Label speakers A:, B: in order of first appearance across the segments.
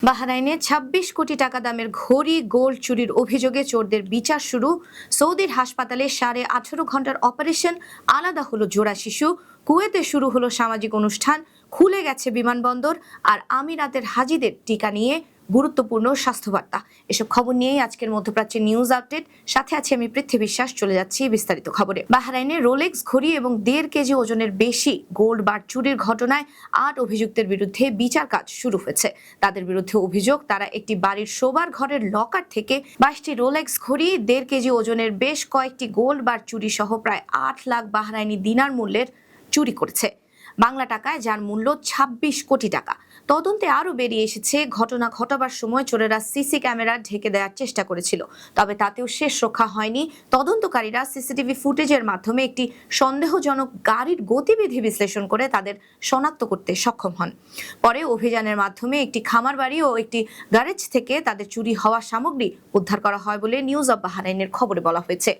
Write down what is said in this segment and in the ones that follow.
A: বাহরাইনে ২৬ কোটি টাকা দামের ঘড়ি গোল্ড চুরির অভিযোগে চোরদের বিচার শুরু। সৌদির হাসপাতালে ১৮.৫ ঘন্টার অপারেশন, আলাদা হলো জোড়া শিশু। কুয়েতে শুরু হলো সামাজিক অনুষ্ঠান, খুলে গেছে বিমানবন্দর। আর আমিরাতের হাজিদের টিকা নিয়ে গুরুত্বপূর্ণ স্বাস্থ্যবার্তা। এসব খবর নিয়েই আজকের মধ্যপ্রাচ্যের নিউজ আপডেট। সাথে আছে আমি পৃথ্বী বিশ্বাস। চলে যাচ্ছি বিস্তারিত খবরে। বাহরাইনে রোলেক্স ঘড়ি এবং ১.৫ কেজি ওজনের বেশি গোল্ড বার চুরির ঘটনায় ৮ অভিযুক্তের বিরুদ্ধে বিচার কাজ শুরু হয়েছে। তাদের বিরুদ্ধে অভিযোগ, তারা একটি বাড়ির শোবার ঘরের লকার থেকে ২২টি রোলেক্স ঘড়ি, ১.৫ কেজি ওজনের বেশ কয়েকটি গোল্ড বার চুরি সহ প্রায় ৮ লাখ বাহরাইনি দিনার মূল্যের চুরি করেছে, বাংলা টাকায় যার মূল্য ২৬ কোটি টাকা। তদন্তে আরও বেরিয়ে এসেছে, ঘটনা ঘটাবার সময় চোরেরা সিসি ক্যামেরা ঢেকে দেওয়ার চেষ্টা করেছিল, তবে তাতেও শেষ রক্ষা হয়নি। তদন্তকারীরা সিসিটিভি ফুটেজের মাধ্যমে একটি সন্দেহজনক গাড়ির গতিবিধি বিশ্লেষণ করে তাদের শনাক্ত করতে সক্ষম হন। পরে অভিযানের মাধ্যমে একটি খামার বাড়ি ও একটি গ্যারেজ থেকে তাদের চুরি হওয়া সামগ্রী উদ্ধার করা হয় বলে নিউজ অব বাহরাইনের খবরে বলা হয়েছে।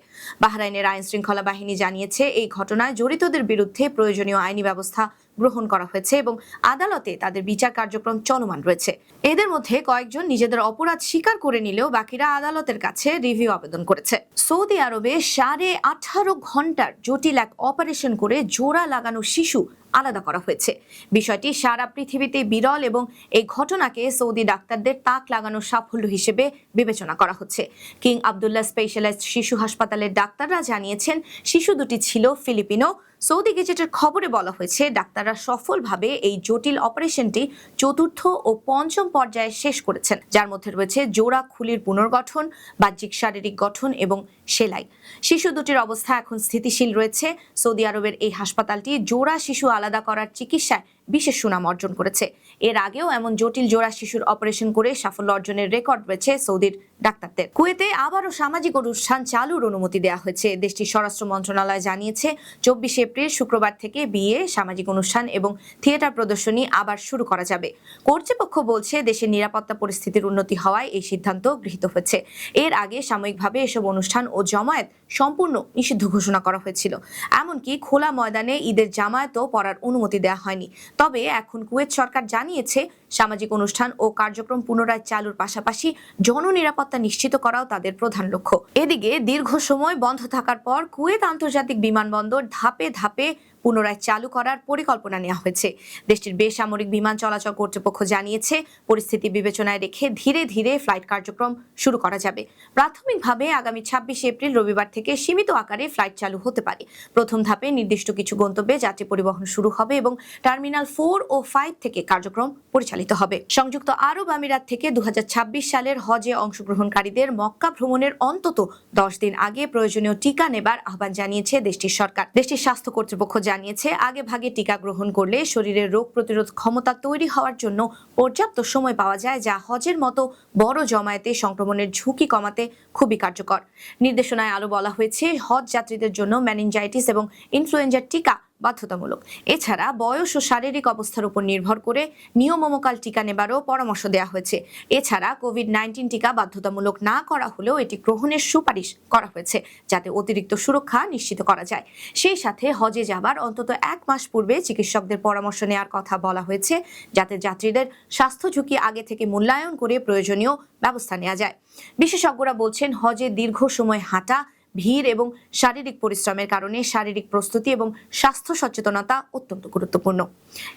A: বাহরাইনের আইন শৃঙ্খলা বাহিনী জানিয়েছে, এই ঘটনায় জড়িতদের বিরুদ্ধে প্রয়োজনীয় আইনি ব্যবস্থা গ্রহণ করা হয়েছে এবং আদালতে তাদের বিচার কার্যক্রম চলমান রয়েছে। এদের মধ্যে কয়েকজন নিজেদের অপরাধ স্বীকার করে নিলেও বাকিরা আদালতের কাছে রিভিউ আবেদন করেছে। সৌদি আরবে ১৮.৫ ঘন্টার জটিল এক অপারেশন করে জোড়া লাগানো শিশু আলাদা করা হয়েছে। বিষয়টি সারা পৃথিবীতে বিরল এবং এই ঘটনাকে সৌদি ডাক্তারদের তাক লাগানোর সাফল্য হিসেবে বিবেচনা করা হচ্ছে। কিং আবদুল্লাহ স্পেশালাইজড শিশু হাসপাতালের ডাক্তাররা জানিয়েছেন, শিশু দুটি ছিল ফিলিপিনো। সৌদি গেজেটের খবরে বলা হয়েছে, ডাক্তাররা সফলভাবে এই জটিল অপারেশনটি ৪র্থ ও ৫ম পর্যায়ে শেষ করেছেন, যার মধ্যে রয়েছে জোড়া খুলির পুনর্গঠন, বাহ্যিক শারীরিক গঠন এবং সেলাই। শিশু দুটির অবস্থা এখন স্থিতিশীল রয়েছে। সৌদি আরবের এই হাসপাতালটি জোড়া শিশু আলাদা করার চিকিৎসায় বিশেষ সুনাম অর্জন করেছে। এর আগেও এমন জটিল জোড়া শিশুর অপারেশন করে সাফল্য অর্জনের রেকর্ড রয়েছে সৌদির ডাক্তারদের। কুয়েতে আবারও সামাজিক অনুষ্ঠান চালুর অনুমতি দেওয়া হয়েছে। দেশটির স্বরাষ্ট্র মন্ত্রণালয় জানিয়েছে, ২৪ এপ্রিল শুক্রবার থেকে বিয়ে, সামাজিক অনুষ্ঠান এবং থিয়েটার প্রদর্শনী আবার শুরু করা যাবে। কর্তৃপক্ষ বলছে, দেশের নিরাপত্তা পরিস্থিতির উন্নতি হওয়ায় এই সিদ্ধান্ত গৃহীত হয়েছে। এর আগে সাময়িকভাবে এসব অনুষ্ঠান ও জমায়েত সম্পূর্ণ নিষিদ্ধ ঘোষণা করা হয়েছিল। এমনকি খোলা ময়দানে ঈদের জামায়াতও পড়ার অনুমতি দেওয়া হয়নি। তবে এখন কুয়েত সরকার জানিয়েছে, সামাজিক অনুষ্ঠান ও কার্যক্রম পুনরায় চালুর পাশাপাশি জননিরাপত্তা নিশ্চিত করাও তাদের প্রধান লক্ষ্য। এদিকে দীর্ঘ সময় বন্ধ থাকার পর কুয়েত আন্তর্জাতিক বিমানবন্দর ধাপে ধাপে পুনরায় চালু করার পরিকল্পনা নেওয়া হয়েছে। দেশটির বেসামরিক বিমান চলাচল কর্তৃপক্ষ জানিয়েছে, পরিস্থিতি বিবেচনায় রেখে ধীরে ধীরে ফ্লাইট কার্যক্রম শুরু করা যাবে। প্রাথমিকভাবে আগামী ২৬ এপ্রিল রবিবার থেকে সীমিত আকারে ফ্লাইট চালু হতে পারে। প্রথম ধাপে নির্দিষ্ট কিছু গন্তব্যে যাত্রী পরিবহন শুরু হবে এবং টার্মিনাল 4 ও 5 থেকে কার্যক্রম পরিচালিত হবে। সংযুক্ত আরব আমিরাত থেকে ২০২৬ সালের হজে অংশগ্রহণকারীদের মক্কা ভ্রমণের অন্তত ১০ দিন আগে প্রয়োজনীয় টিকা নেবার আহ্বান জানিয়েছে দেশটির সরকার। দেশটির স্বাস্থ্য কর্তৃপক্ষ জানিয়েছে, আগে ভাগে টিকা গ্রহণ করলে শরীরের রোগ প্রতিরোধ ক্ষমতা তৈরি হওয়ার জন্য পর্যাপ্ত সময় পাওয়া যায়, যা হজের মতো বড় জমায়েতে সংক্রমণের ঝুঁকি কমাতে খুবই কার্যকর। নির্দেশনায় আরো বলা হয়েছে, হজ যাত্রীদের জন্য মেনিনজাইটিস এবং ইনফ্লুয়েঞ্জার টিকা বাধ্যতামূলক। এছাড়া বয়স ও শারীরিক অবস্থার উপর নির্ভর করে নিয়মমকাল টিকা নেবারও পরামর্শ দেওয়া হয়েছে। এছাড়া কোভিড-১৯ টিকা বাধ্যতামূলক না করা হলেও এটি গ্রহণের সুপারিশ করা হয়েছে, যাতে অতিরিক্ত সুরক্ষা নিশ্চিত করা যায়। সেই সাথে হজে যাবার অন্তত ১ মাস পূর্বে চিকিৎসকদের পরামর্শ নেওয়ার কথা বলা হয়েছে, যাতে যাত্রীদের স্বাস্থ্য ঝুঁকি আগে থেকে মূল্যায়ন করে প্রয়োজনীয় ব্যবস্থা নেওয়া যায়। বিশেষজ্ঞরা বলছেন, হজে দীর্ঘ সময় হাঁটা, ভিড় এবং শারীরিক পরিশ্রমের কারণে শারীরিক প্রস্তুতি এবং স্বাস্থ্য সচেতনতা অত্যন্ত গুরুত্বপূর্ণ।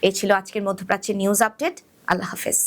A: এই ছিল আজকের মধ্যপ্রাচ্যের নিউজ আপডেট। আল্লাহ হাফেজ।